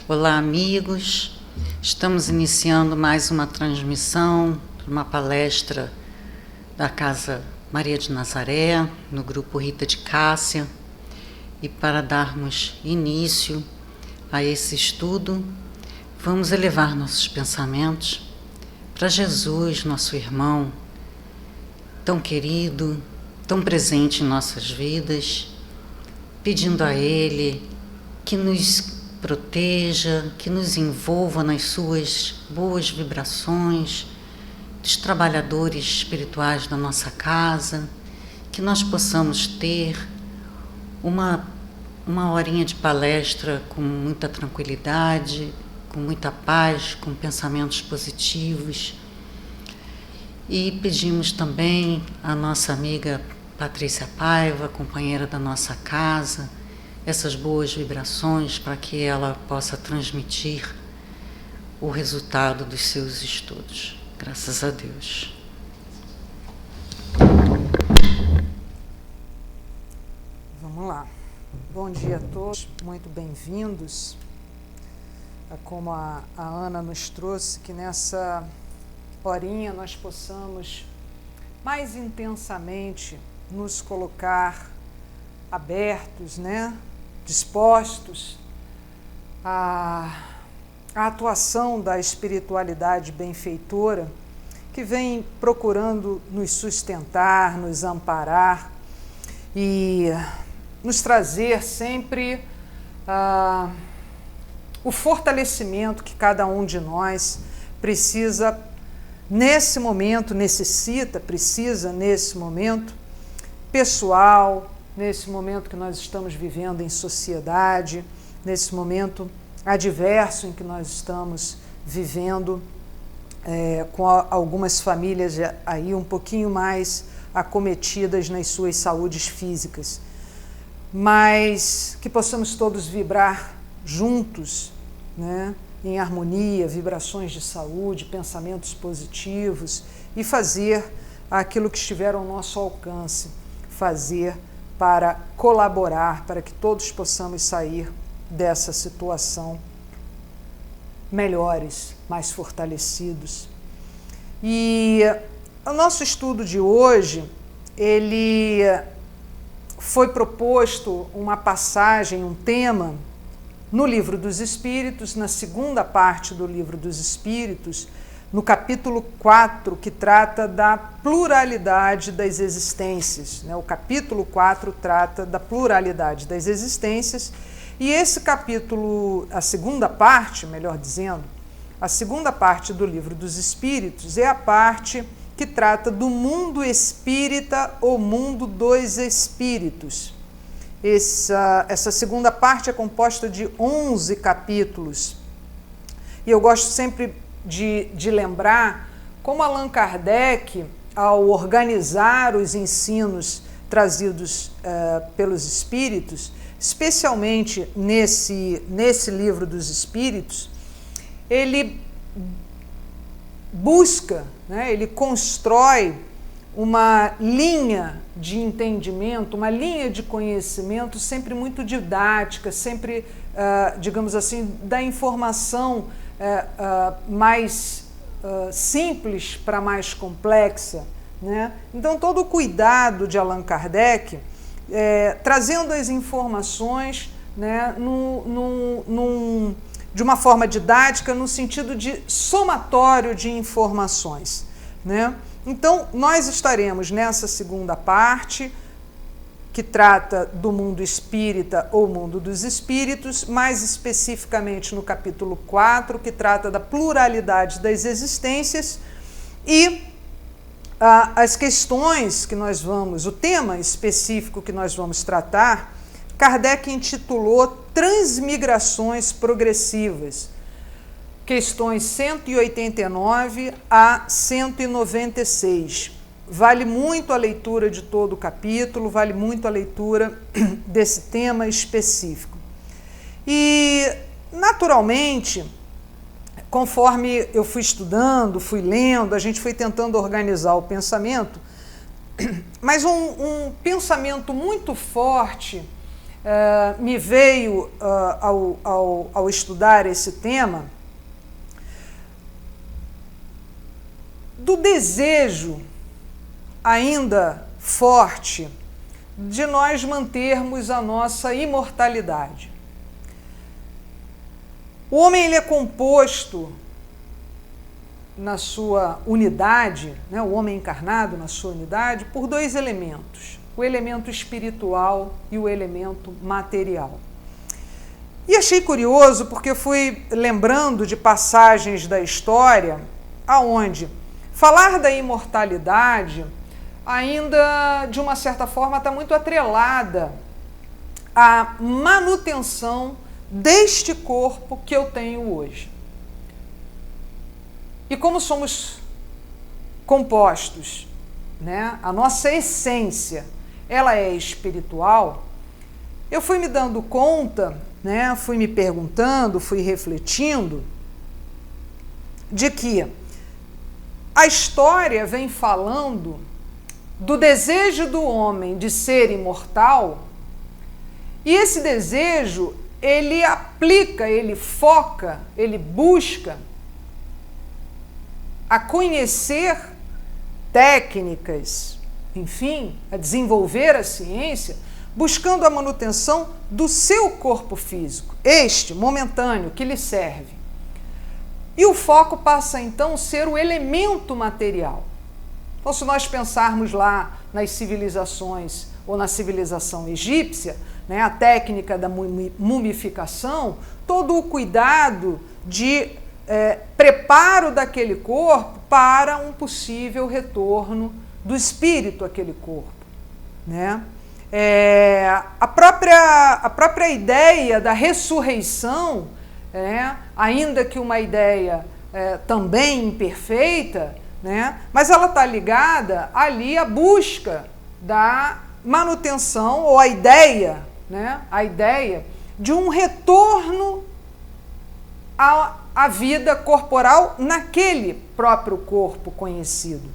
Olá, amigos. Estamos iniciando mais uma transmissão, uma palestra da Casa Maria de Nazaré, no grupo Rita de Cássia. E para darmos início a esse estudo, vamos elevar nossos pensamentos para Jesus, nosso irmão, tão querido, tão presente em nossas vidas, pedindo a Ele que nos proteja, que nos envolva nas suas boas vibrações, dos trabalhadores espirituais da nossa casa, que nós possamos ter uma horinha de palestra com muita tranquilidade, com muita paz, com pensamentos positivos. E pedimos também à nossa amiga Patrícia Paiva, companheira da nossa casa, essas boas vibrações para que ela possa transmitir o resultado dos seus estudos. Graças a Deus. Vamos lá. Bom dia a todos, muito bem-vindos. Como a Ana nos trouxe, que nessa horinha nós possamos mais intensamente nos colocar abertos, dispostos à atuação da espiritualidade benfeitora que vem procurando nos sustentar, nos amparar e nos trazer sempre o fortalecimento que cada um de nós precisa nesse momento, precisa nesse momento pessoal, nesse momento que nós estamos vivendo em sociedade, nesse momento adverso em que nós estamos vivendo, com algumas famílias aí um pouquinho mais acometidas nas suas saúdes físicas, mas que possamos todos vibrar juntos, em harmonia, vibrações de saúde, pensamentos positivos e fazer aquilo que estiver ao nosso alcance, fazer para colaborar, para que todos possamos sair dessa situação melhores, mais fortalecidos. E o nosso estudo de hoje, ele foi proposto uma passagem, um tema, no Livro dos Espíritos, na segunda parte do Livro dos Espíritos, no capítulo 4, que trata da pluralidade das existências. O capítulo 4 trata da pluralidade das existências, e esse capítulo, a segunda parte, melhor dizendo, a segunda parte do Livro dos Espíritos é a parte que trata do mundo espírita ou mundo dos espíritos. Essa segunda parte é composta de 11 capítulos, e eu gosto sempre de lembrar como Allan Kardec, ao organizar os ensinos trazidos pelos espíritos, especialmente nesse Livro dos Espíritos, ele busca, ele constrói uma linha de entendimento, uma linha de conhecimento sempre muito didática, sempre, digamos assim, da informação mais simples para mais complexa. Então, todo o cuidado de Allan Kardec, trazendo as informações de uma forma didática, no sentido de somatório de informações. Então, nós estaremos nessa segunda parte, que trata do mundo espírita ou mundo dos espíritos, mais especificamente no capítulo 4, que trata da pluralidade das existências, e as questões que nós vamos, o tema específico que nós vamos tratar, Kardec intitulou Transmigrações Progressivas, questões 189 a 196. Vale muito a leitura de todo o capítulo, vale muito a leitura desse tema específico. E, naturalmente, conforme eu fui estudando, fui lendo, a gente foi tentando organizar o pensamento, mas um pensamento muito forte me veio ao estudar esse tema do desejo ainda forte de nós mantermos a nossa imortalidade. O homem ele é composto na sua unidade, né, o homem encarnado na sua unidade, por dois elementos, o elemento espiritual e o elemento material. E achei curioso porque eu fui lembrando de passagens da história aonde falar da imortalidade ainda, de uma certa forma, está muito atrelada à manutenção deste corpo que eu tenho hoje. E como somos compostos, né, a nossa essência, ela é espiritual, eu fui me dando conta, né, fui me perguntando, fui refletindo, de que a história vem falando do desejo do homem de ser imortal, e esse desejo, ele aplica, ele foca, ele busca a conhecer técnicas, enfim, a desenvolver a ciência, buscando a manutenção do seu corpo físico, este momentâneo que lhe serve. E o foco passa então a ser o elemento material. Então, se nós pensarmos lá nas civilizações ou na civilização egípcia, né, a técnica da mumificação, todo o cuidado de preparo daquele corpo para um possível retorno do espírito àquele corpo, né? A própria ideia da ressurreição, ainda que uma ideia também imperfeita, né? Mas ela está ligada ali à busca da manutenção, ou a ideia, né? A ideia de um retorno à vida corporal naquele próprio corpo conhecido.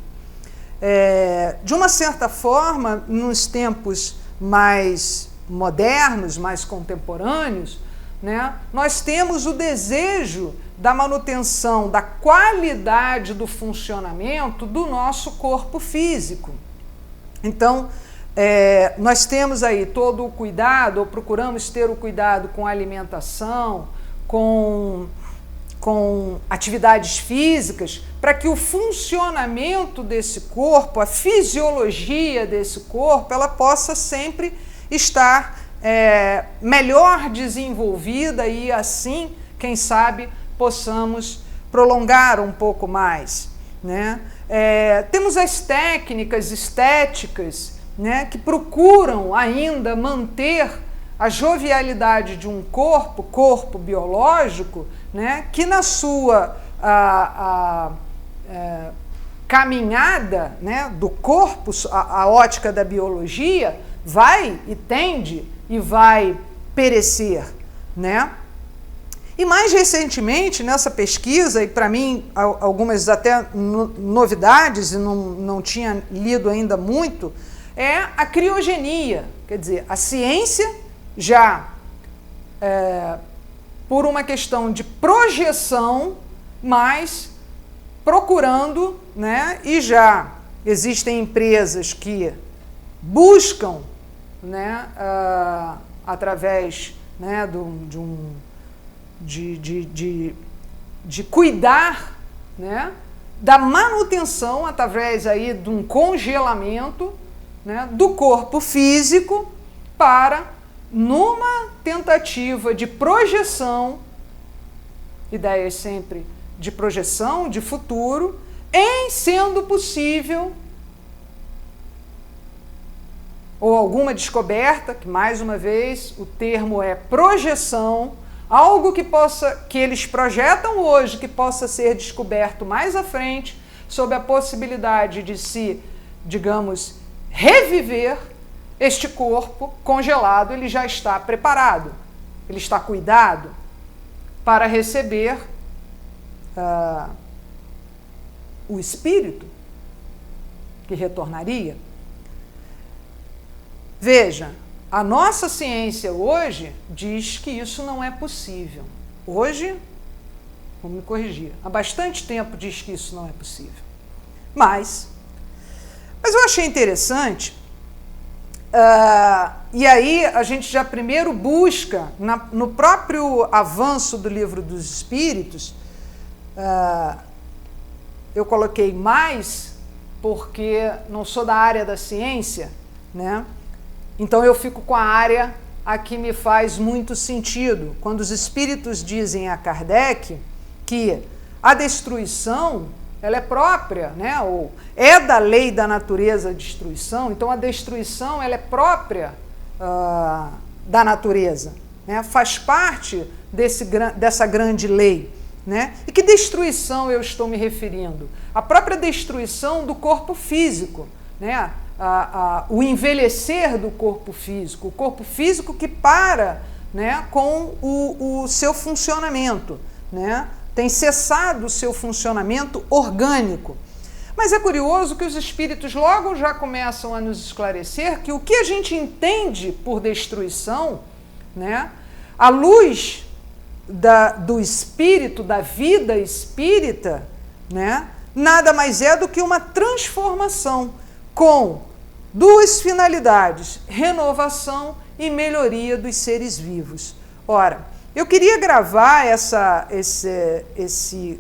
De uma certa forma, nos tempos mais modernos, mais contemporâneos, né, nós temos o desejo da manutenção da qualidade do funcionamento do nosso corpo físico. Então, nós temos aí todo o cuidado, ou procuramos ter o cuidado com a alimentação, com atividades físicas, para que o funcionamento desse corpo, a fisiologia desse corpo, ela possa sempre estar melhor desenvolvida e assim, quem sabe, possamos prolongar um pouco mais, né? Temos as técnicas estéticas, né, que procuram ainda manter a jovialidade de um corpo biológico, né, que na sua caminhada, né, do corpo, a ótica da biologia, vai e tende e vai perecer, né? E mais recentemente, nessa pesquisa, e para mim algumas até novidades, e não tinha lido ainda muito, é a criogenia, quer dizer, a ciência já, por uma questão de projeção, mas procurando, né, e já existem empresas que buscam, né, através, né, de cuidar, né, da manutenção através aí de um congelamento, né, do corpo físico para, numa tentativa de projeção, ideias sempre de projeção, de futuro, em sendo possível, ou alguma descoberta, que mais uma vez o termo é projeção, algo que eles projetam hoje, que possa ser descoberto mais à frente, sob a possibilidade de se, digamos, reviver este corpo congelado. Ele já está preparado, ele está cuidado para receber o espírito que retornaria. Veja, A nossa ciência hoje diz que isso não é possível. Hoje, vou me corrigir, há bastante tempo diz que isso não é possível. Mas eu achei interessante, e aí a gente já primeiro busca, no próprio avanço do Livro dos Espíritos, eu coloquei mais, porque não sou da área da ciência, né? Então eu fico com a área a que me faz muito sentido. Quando os espíritos dizem a Kardec que a destruição, ela é própria, né? Ou é da lei da natureza a destruição, então a destruição ela é própria da natureza, né? Faz parte dessa grande lei. Né? E que destruição eu estou me referindo? A própria destruição do corpo físico, né? O envelhecer do corpo físico, o corpo físico que para, né, com o seu funcionamento, né? Tem cessado o seu funcionamento orgânico. Mas é curioso que os espíritos logo já começam a nos esclarecer que o que a gente entende por destruição, né, à luz do espírito, da vida espírita, né, nada mais é do que uma transformação com duas finalidades: renovação e melhoria dos seres vivos. Ora, eu queria gravar esse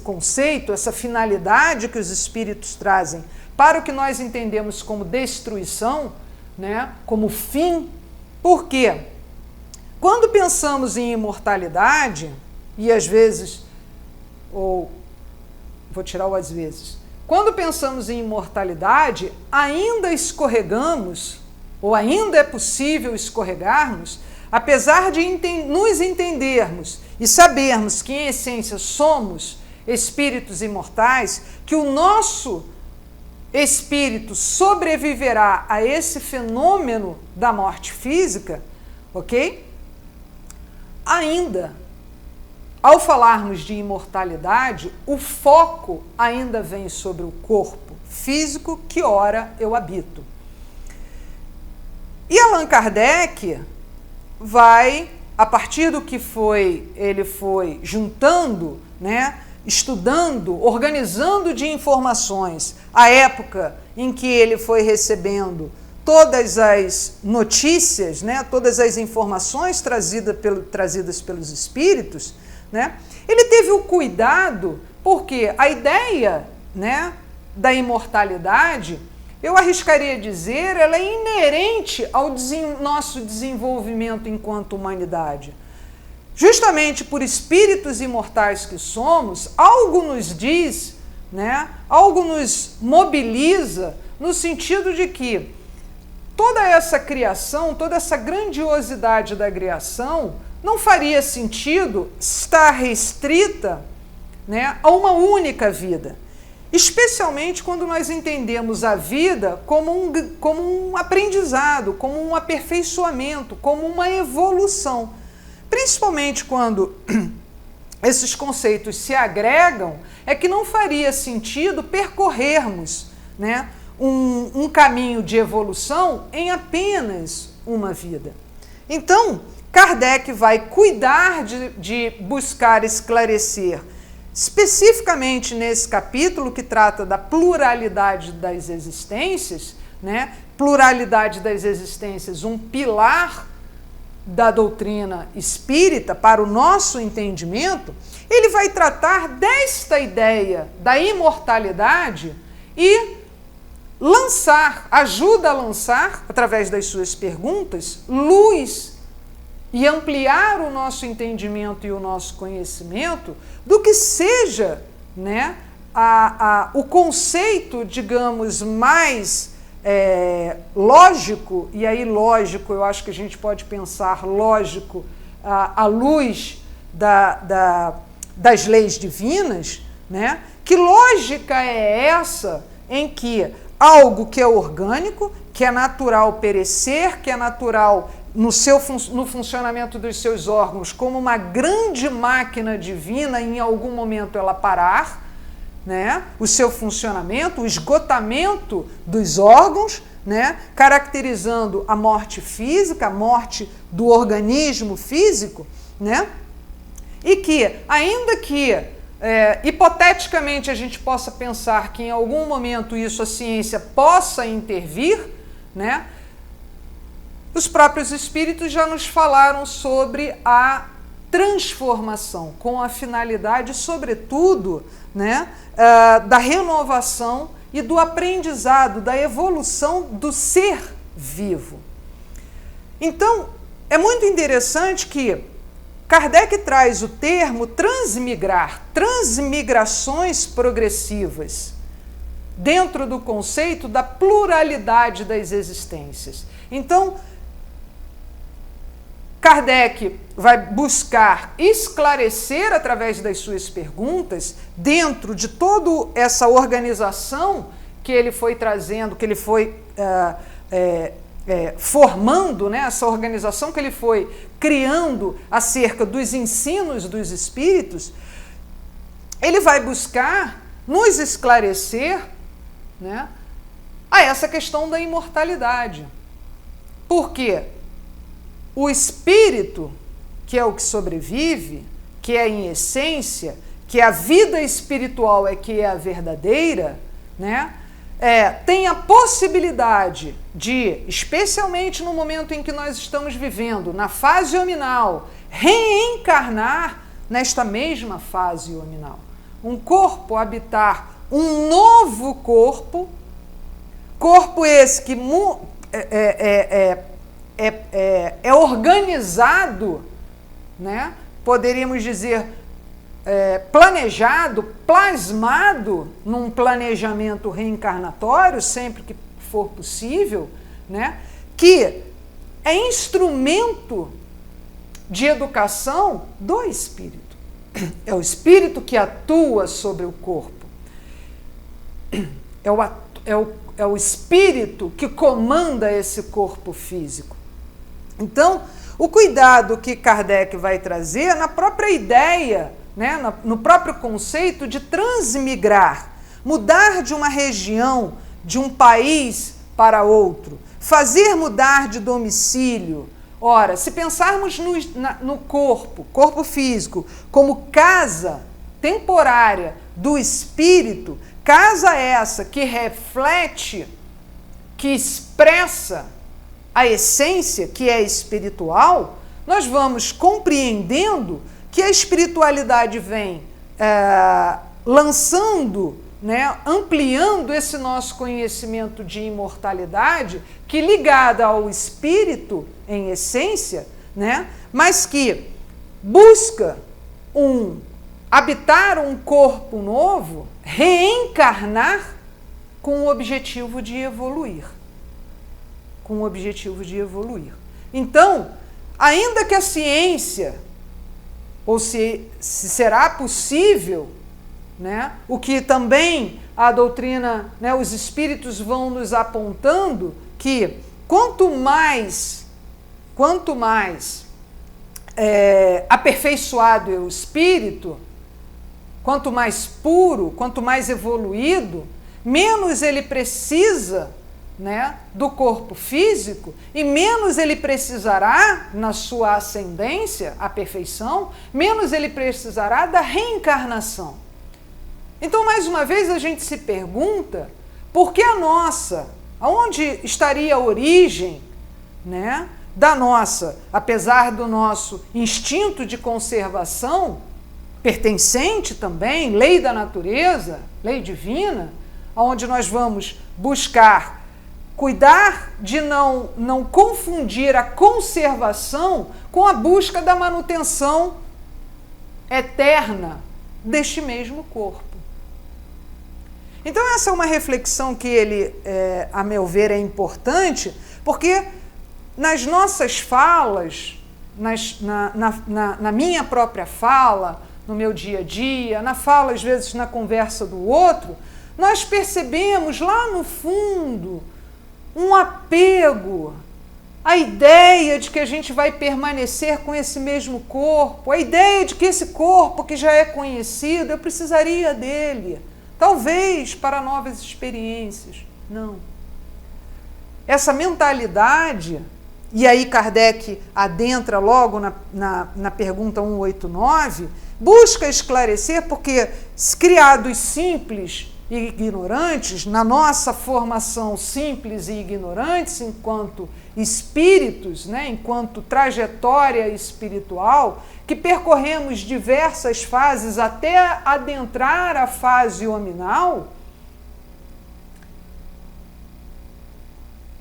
conceito, essa finalidade que os espíritos trazem para o que nós entendemos como destruição, né, como fim. Por quê? Quando pensamos em imortalidade, e às vezes, ou vou tirar o às vezes, quando pensamos em imortalidade, ainda escorregamos, ou ainda é possível escorregarmos, apesar de nos entendermos e sabermos que, em essência, somos espíritos imortais, que o nosso espírito sobreviverá a esse fenômeno da morte física, ok? Ainda, ao falarmos de imortalidade, o foco ainda vem sobre o corpo físico que ora eu habito. E Allan Kardec vai, a partir do que ele foi juntando, né, estudando, organizando de informações, a época em que ele foi recebendo todas as notícias, né, todas as informações trazidas pelos espíritos, né, ele teve o cuidado, porque a ideia, né, da imortalidade, eu arriscaria dizer, ela é inerente ao nosso desenvolvimento enquanto humanidade. Justamente por espíritos imortais que somos, algo nos diz, né, algo nos mobiliza no sentido de que toda essa criação, toda essa grandiosidade da criação não faria sentido estar restrita, né, a uma única vida. Especialmente quando nós entendemos a vida como um aprendizado, como um aperfeiçoamento, como uma evolução. Principalmente quando esses conceitos se agregam, é que não faria sentido percorrermos, né, um caminho de evolução em apenas uma vida. Então, Kardec vai cuidar de buscar esclarecer, especificamente nesse capítulo que trata da pluralidade das existências, né? Pluralidade das existências, um pilar da doutrina espírita para o nosso entendimento, ele vai tratar desta ideia da imortalidade e ajuda a lançar, através das suas perguntas, luz e ampliar o nosso entendimento e o nosso conhecimento do que seja, né, o conceito, digamos, mais lógico, e aí lógico, eu acho que a gente pode pensar lógico à luz das leis divinas, né? Que lógica é essa em que algo que é orgânico, que é natural perecer, que é natural no funcionamento dos seus órgãos, como uma grande máquina divina, em algum momento ela parar, né, o seu funcionamento, o esgotamento dos órgãos, né, caracterizando a morte física, a morte do organismo físico, né, e que, ainda que hipoteticamente a gente possa pensar que em algum momento isso a ciência possa intervir, né, os próprios espíritos já nos falaram sobre a transformação, com a finalidade, sobretudo, né, da renovação e do aprendizado, da evolução do ser vivo. Então, é muito interessante que Kardec traz o termo transmigrar, transmigrações progressivas, dentro do conceito da pluralidade das existências. Então, Kardec vai buscar esclarecer através das suas perguntas, dentro de toda essa organização que ele foi trazendo, que ele foi formando, né, essa organização que ele foi criando acerca dos ensinos dos espíritos, ele vai buscar nos esclarecer, né, a essa questão da imortalidade. Por quê? O espírito, que é o que sobrevive, que é em essência, que a vida espiritual é que é a verdadeira, né? Tem a possibilidade de, especialmente no momento em que nós estamos vivendo, na fase hominal, reencarnar nesta mesma fase hominal. Um corpo habitar um novo corpo esse que é organizado, né? Poderíamos dizer planejado, plasmado num planejamento reencarnatório, sempre que for possível, né? Que é instrumento de educação do espírito. É o espírito que atua sobre o corpo. É o espírito que comanda esse corpo físico. Então, o cuidado que Kardec vai trazer na própria ideia, né, no próprio conceito de transmigrar, mudar de uma região, de um país para outro, fazer mudar de domicílio. Ora, se pensarmos no corpo físico, como casa temporária do espírito, casa essa que reflete, que expressa a essência que é espiritual, nós vamos compreendendo que a espiritualidade vem lançando, né, ampliando esse nosso conhecimento de imortalidade, que ligada ao espírito em essência, né, mas que busca habitar um corpo novo, reencarnar com o objetivo de evoluir. Então, ainda que a ciência, ou se será possível, né, o que também a doutrina, né, os espíritos vão nos apontando, que quanto mais aperfeiçoado é o espírito, quanto mais puro, quanto mais evoluído, menos ele precisa, né, do corpo físico, e menos ele precisará, na sua ascendência, a perfeição, menos ele precisará da reencarnação. Então, mais uma vez, a gente se pergunta por que aonde estaria a origem, né, da nossa, apesar do nosso instinto de conservação, pertencente também, lei da natureza, lei divina, onde nós vamos buscar cuidar de não confundir a conservação com a busca da manutenção eterna deste mesmo corpo. Então essa é uma reflexão que ele, a meu ver, é importante, porque nas nossas falas, na minha própria fala, no meu dia a dia, na fala, às vezes, na conversa do outro, nós percebemos lá no fundo um apego à ideia de que a gente vai permanecer com esse mesmo corpo, a ideia de que esse corpo que já é conhecido, eu precisaria dele, talvez para novas experiências. Não. essa mentalidade, e aí Kardec adentra logo na pergunta 189, busca esclarecer, porque criados simples e ignorantes, na nossa formação simples e ignorantes, enquanto espíritos, né, enquanto trajetória espiritual, que percorremos diversas fases até adentrar a fase hominal,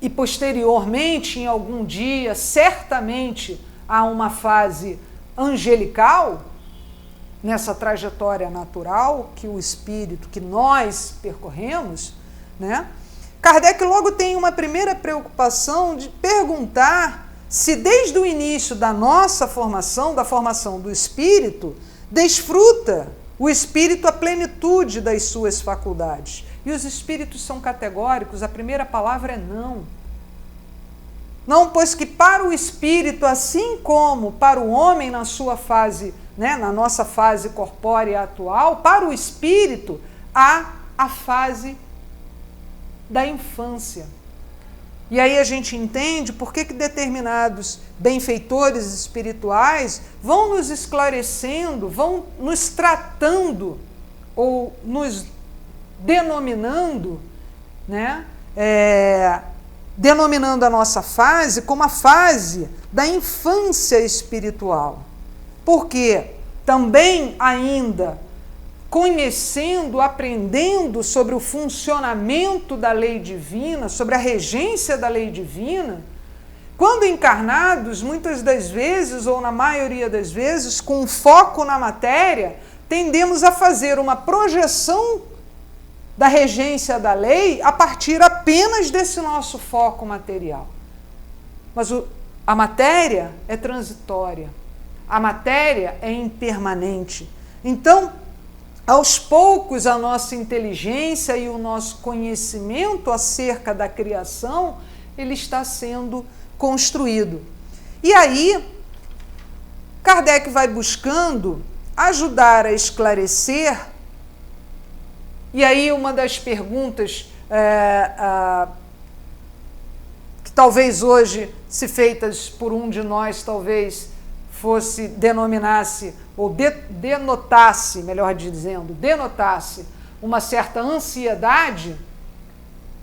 e posteriormente, em algum dia, certamente há uma fase angelical, nessa trajetória natural que o espírito, que nós percorremos, né? Kardec logo tem uma primeira preocupação de perguntar se desde o início da nossa formação, da formação do espírito, desfruta o espírito a plenitude das suas faculdades. E os espíritos são categóricos, a primeira palavra é não. Não, pois que para o espírito, assim como para o homem na sua fase, né, na nossa fase corpórea atual, para o espírito há a fase da infância. E aí a gente entende por que determinados benfeitores espirituais vão nos esclarecendo, vão nos tratando ou nos denominando, né, denominando a nossa fase como a fase da infância espiritual. Porque também ainda conhecendo, aprendendo sobre o funcionamento da lei divina, sobre a regência da lei divina, quando encarnados, muitas das vezes, ou na maioria das vezes, com foco na matéria, tendemos a fazer uma projeção da regência da lei a partir apenas desse nosso foco material. Mas a matéria é transitória, a matéria é impermanente. Então, aos poucos, a nossa inteligência e o nosso conhecimento acerca da criação, ele está sendo construído. E aí, Kardec vai buscando ajudar a esclarecer. E aí uma das perguntas que talvez hoje, se feitas por um de nós, talvez denominasse, ou denotasse, melhor dizendo, denotasse uma certa ansiedade,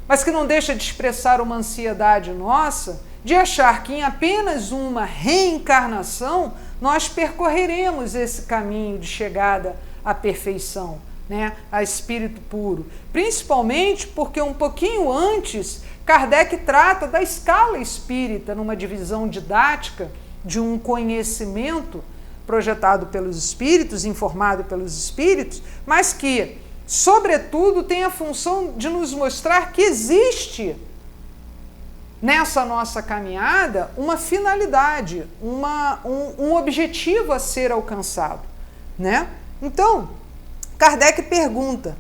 mas que não deixa de expressar uma ansiedade nossa, de achar que em apenas uma reencarnação nós percorreremos esse caminho de chegada à perfeição, né, a espírito puro. Principalmente porque um pouquinho antes, Kardec trata da escala espírita, numa divisão didática de um conhecimento projetado pelos espíritos, informado pelos espíritos, mas que, sobretudo, tem a função de nos mostrar que existe nessa nossa caminhada uma finalidade, um objetivo a ser alcançado, né? Então, Kardec pergunta: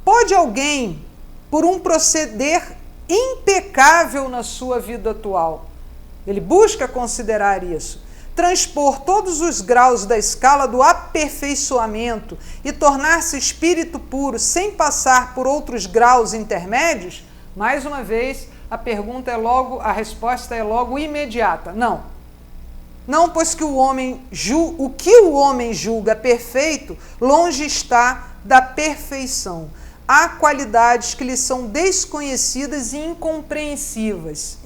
pode alguém, por um proceder impecável na sua vida atual, ele busca considerar isso, transpor todos os graus da escala do aperfeiçoamento e tornar-se espírito puro sem passar por outros graus intermédios? Mais uma vez, a resposta é logo imediata: não. Não, pois que o que o homem julga perfeito, longe está da perfeição. Há qualidades que lhe são desconhecidas e incompreensíveis.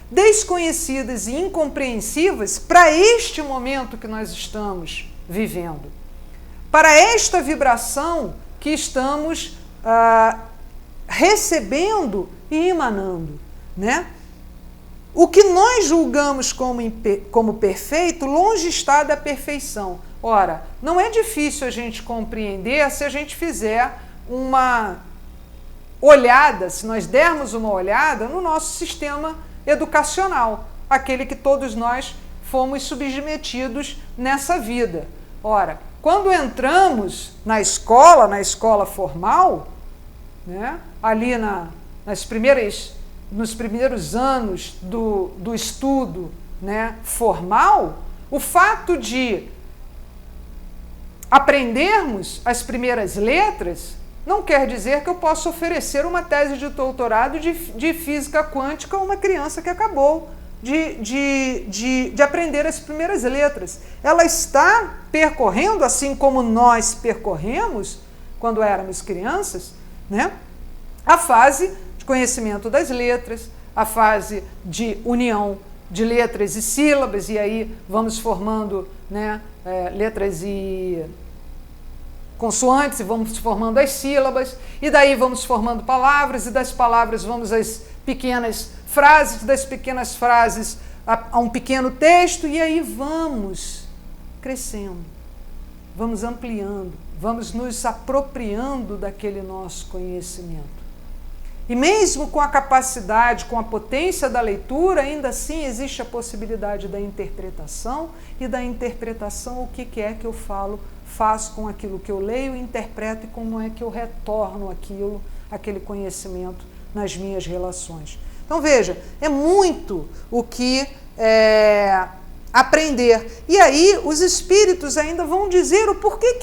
Desconhecidas e incompreensíveis para este momento que nós estamos vivendo, para esta vibração que estamos recebendo e emanando, né? O que nós julgamos como perfeito, longe está da perfeição. Ora, não é difícil a gente compreender se a gente fizer uma olhada, se nós dermos uma olhada no nosso sistema educacional, aquele que todos nós fomos submetidos nessa vida. Ora, quando entramos na escola formal, né, ali nos primeiros anos do estudo, né, formal, o fato de aprendermos as primeiras letras não quer dizer que eu possa oferecer uma tese de doutorado de física quântica a uma criança que acabou de aprender as primeiras letras. Ela está percorrendo, assim como nós percorremos, quando éramos crianças, né, a fase de conhecimento das letras, a fase de união de letras e sílabas, e aí vamos formando, né, letras e consoantes, e vamos formando as sílabas, e daí vamos formando palavras, e das palavras vamos às pequenas frases, das pequenas frases a um pequeno texto, e aí vamos crescendo, vamos ampliando, vamos nos apropriando daquele nosso conhecimento. E mesmo com a capacidade, com a potência da leitura, ainda assim existe a possibilidade da interpretação, e da interpretação o que é que eu faço com aquilo que eu leio, interpreto, e como é que eu retorno aquele conhecimento nas minhas relações. Então veja, é muito o que aprender. E aí os espíritos ainda vão dizer o porquê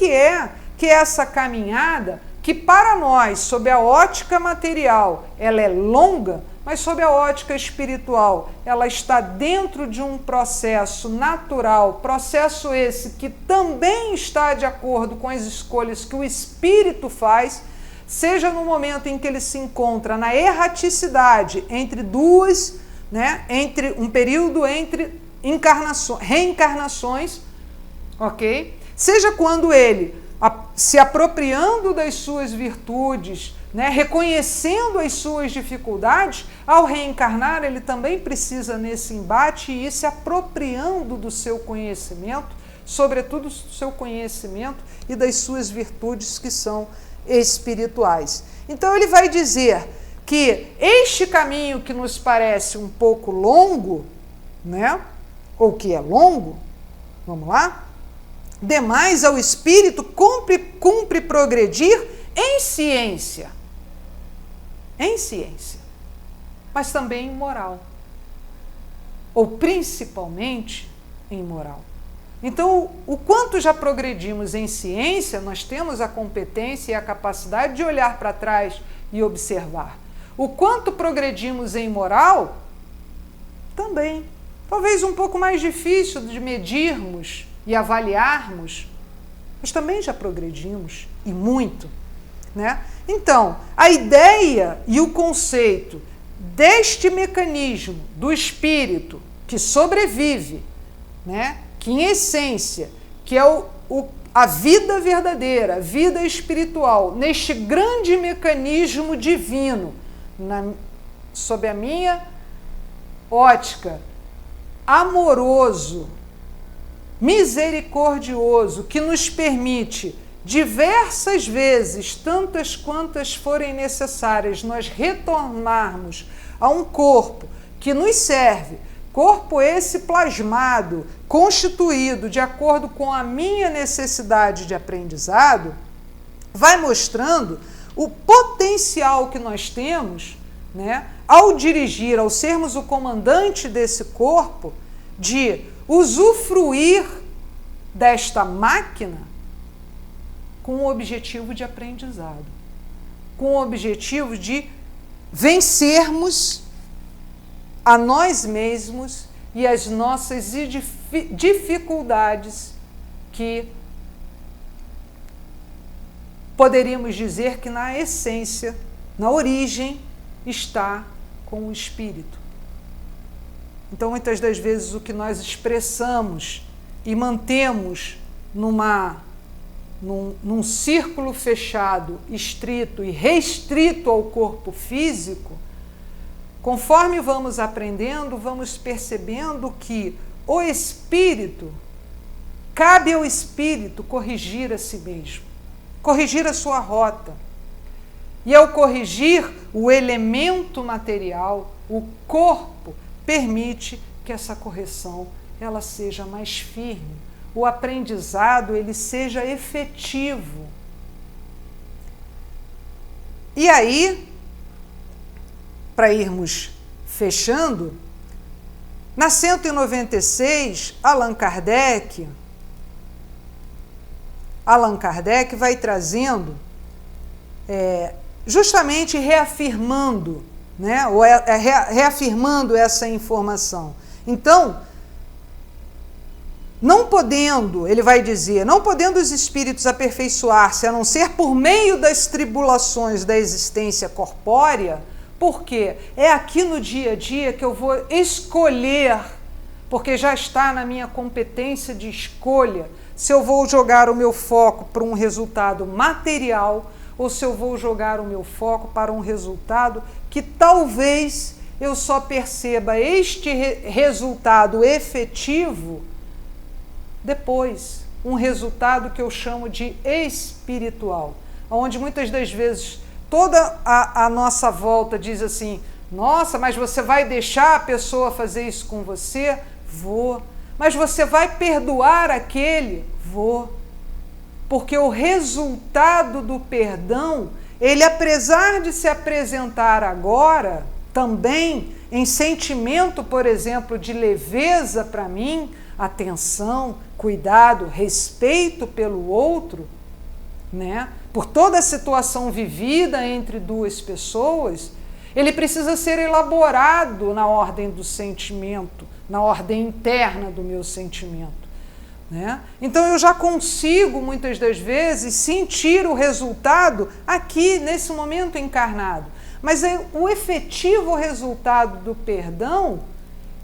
que essa caminhada, que para nós, sob a ótica material, ela é longa, mas sob a ótica espiritual, ela está dentro de um processo natural, processo esse que também está de acordo com as escolhas que o espírito faz, seja no momento em que ele se encontra na erraticidade entre duas, né, entre um período entre reencarnações, ok? Seja quando ele, se apropriando das suas virtudes, né, reconhecendo as suas dificuldades, ao reencarnar ele também precisa nesse embate ir se apropriando do seu conhecimento, sobretudo do seu conhecimento e das suas virtudes que são espirituais. Então ele vai dizer que este caminho que nos parece um pouco longo, né, ou que é longo, vamos lá, demais ao espírito cumpre progredir em ciência, mas também em moral, ou principalmente em moral. Então, o quanto já progredimos em ciência, nós temos a competência e a capacidade de olhar para trás e observar. O quanto progredimos em moral, também. Talvez um pouco mais difícil de medirmos e avaliarmos, mas também já progredimos, e muito, né? Então, a ideia e o conceito deste mecanismo do espírito que sobrevive, né, que em essência, que é a vida verdadeira, a vida espiritual, neste grande mecanismo divino, sob a minha ótica, amoroso, misericordioso, que nos permite diversas vezes, tantas quantas forem necessárias, nós retornarmos a um corpo que nos serve, corpo esse plasmado, constituído de acordo com a minha necessidade de aprendizado, vai mostrando o potencial que nós temos, né, ao dirigir, ao sermos o comandante desse corpo, de usufruir desta máquina com o objetivo de aprendizado, com o objetivo de vencermos a nós mesmos e as nossas dificuldades, que poderíamos dizer que na essência, na origem, está com o espírito. Então, muitas das vezes, o que nós expressamos e mantemos num círculo fechado, estrito e restrito ao corpo físico, conforme vamos aprendendo, vamos percebendo que o espírito, cabe ao espírito corrigir a si mesmo, corrigir a sua rota. E ao corrigir o elemento material, o corpo permite que essa correção ela seja mais firme, o aprendizado ele seja efetivo. E aí, para irmos fechando, na 196, Allan Kardec vai trazendo justamente reafirmando, né? Ou reafirmando essa informação. Então, não podendo, ele vai dizer, não podendo os espíritos aperfeiçoar-se, a não ser por meio das tribulações da existência corpórea, porque é aqui no dia a dia que eu vou escolher, porque já está na minha competência de escolha, se eu vou jogar o meu foco para um resultado material ou se eu vou jogar o meu foco para um resultado que talvez eu só perceba este resultado efetivo depois, um resultado que eu chamo de espiritual, onde muitas das vezes toda a nossa volta diz assim, nossa, mas você vai deixar a pessoa fazer isso com você? Vou. Mas você vai perdoar aquele? Vou. Porque o resultado do perdão, ele apesar de se apresentar agora, também em sentimento, por exemplo, de leveza para mim, atenção, cuidado, respeito pelo outro, né? Por toda a situação vivida entre duas pessoas, ele precisa ser elaborado na ordem do sentimento, na ordem interna do meu sentimento, né? Então eu já consigo, muitas das vezes, sentir o resultado aqui, nesse momento encarnado. Mas o efetivo resultado do perdão,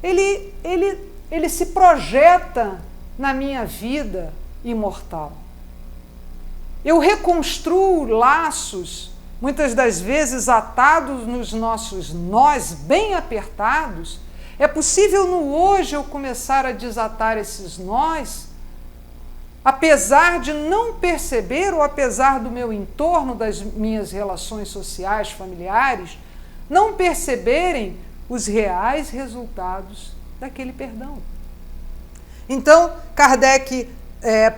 ele se projeta na minha vida imortal. Eu reconstruo laços, muitas das vezes atados nos nossos nós bem apertados. É possível no hoje eu começar a desatar esses nós, apesar de não perceber, ou apesar do meu entorno, das minhas relações sociais, familiares, não perceberem os reais resultados daquele perdão. Então, Kardec,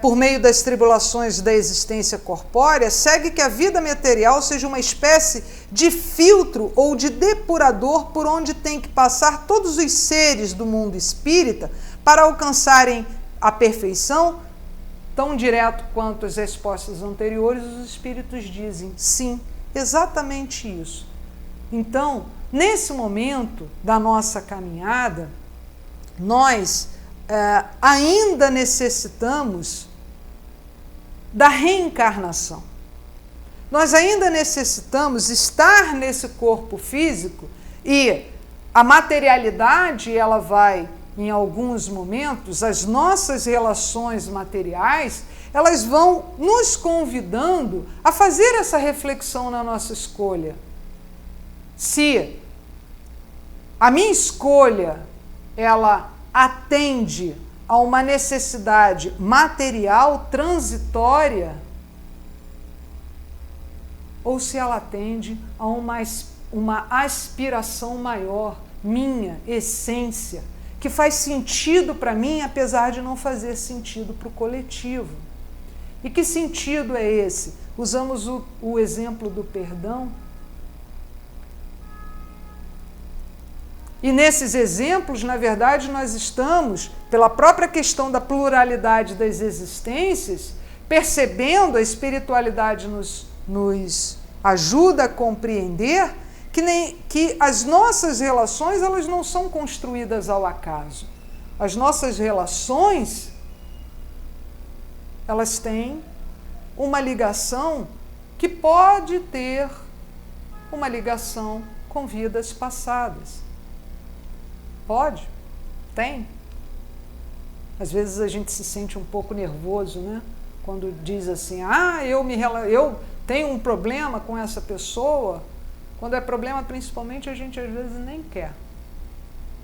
por meio das tribulações da existência corpórea, segue que a vida material seja uma espécie de filtro ou de depurador por onde tem que passar todos os seres do mundo espírita para alcançarem a perfeição. Tão direto quanto as respostas anteriores, os espíritos dizem sim, exatamente isso. Então, nesse momento da nossa caminhada, nós ainda necessitamos da reencarnação. Nós ainda necessitamos estar nesse corpo físico e a materialidade, ela vai, em alguns momentos, as nossas relações materiais, elas vão nos convidando a fazer essa reflexão na nossa escolha. Se a minha escolha, ela atende a uma necessidade material transitória, ou se ela atende a uma aspiração maior, minha essência, que faz sentido para mim, apesar de não fazer sentido para o coletivo. E que sentido é esse? Usamos o exemplo do perdão. E nesses exemplos, na verdade, nós estamos, pela própria questão da pluralidade das existências, percebendo, a espiritualidade nos ajuda a compreender que as nossas relações, elas não são construídas ao acaso. As nossas relações, elas têm uma ligação que pode ter uma ligação com vidas passadas. Pode? Tem. Às vezes a gente se sente um pouco nervoso, né? Quando diz assim, eu tenho um problema com essa pessoa. Quando é problema, principalmente, a gente às vezes nem quer,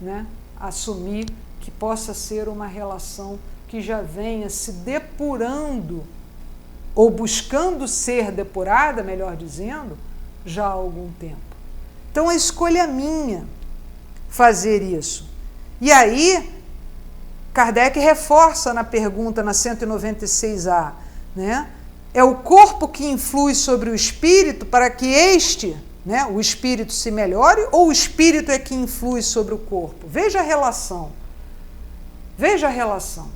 né, assumir que possa ser uma relação que já venha se depurando, ou buscando ser depurada, melhor dizendo, já há algum tempo. Então a escolha é minha fazer isso. E aí, Kardec reforça na pergunta, na 196A, né, é o corpo que influi sobre o espírito para que este, né, o espírito se melhore, ou o espírito é que influi sobre o corpo? Veja a relação. Veja a relação.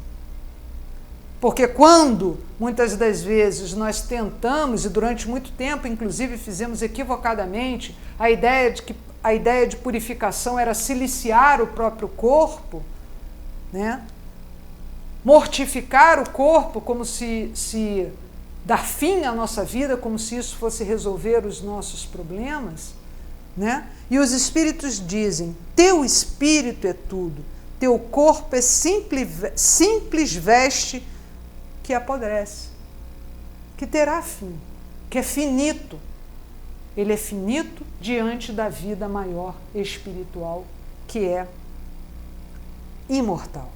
Porque quando, muitas das vezes, nós tentamos, e durante muito tempo, inclusive, fizemos equivocadamente, a ideia de purificação era siliciar o próprio corpo, né? Mortificar o corpo como se dar fim à nossa vida, como se isso fosse resolver os nossos problemas, né? E os espíritos dizem, teu espírito é tudo, teu corpo é simples veste que apodrece, que terá fim, que é finito. Ele é finito diante da vida maior espiritual, que é imortal.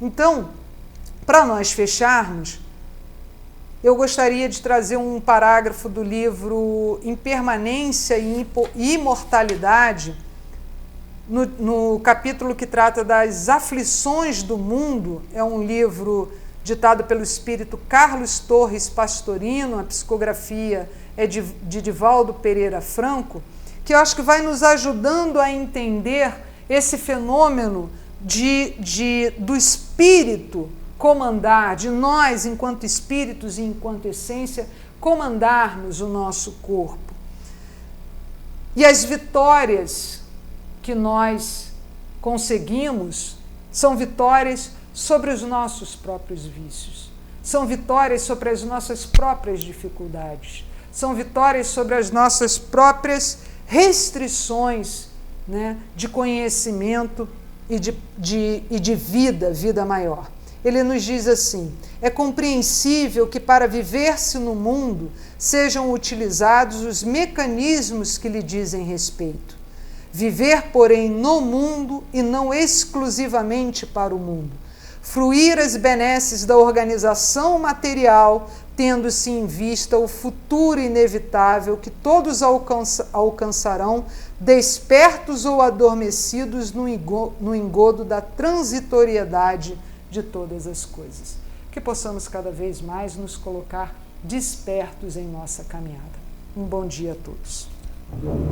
Então, para nós fecharmos, eu gostaria de trazer um parágrafo do livro Impermanência e Imortalidade, no capítulo que trata das aflições do mundo. É um livro ditado pelo espírito Carlos Torres Pastorino, a psicografia é de Divaldo Pereira Franco, que eu acho que vai nos ajudando a entender esse fenômeno do espírito comandar, de nós, enquanto espíritos e enquanto essência, comandarmos o nosso corpo. E as vitórias que nós conseguimos são vitórias sobre os nossos próprios vícios, são vitórias sobre as nossas próprias dificuldades, são vitórias sobre as nossas próprias restrições, né, de conhecimento e de vida maior. Ele nos diz assim, é compreensível que para viver-se no mundo sejam utilizados os mecanismos que lhe dizem respeito. Viver, porém, no mundo e não exclusivamente para o mundo. Fruir as benesses da organização material, tendo-se em vista o futuro inevitável que todos alcançarão, despertos ou adormecidos no engodo da transitoriedade de todas as coisas. Que possamos cada vez mais nos colocar despertos em nossa caminhada. Um bom dia a todos.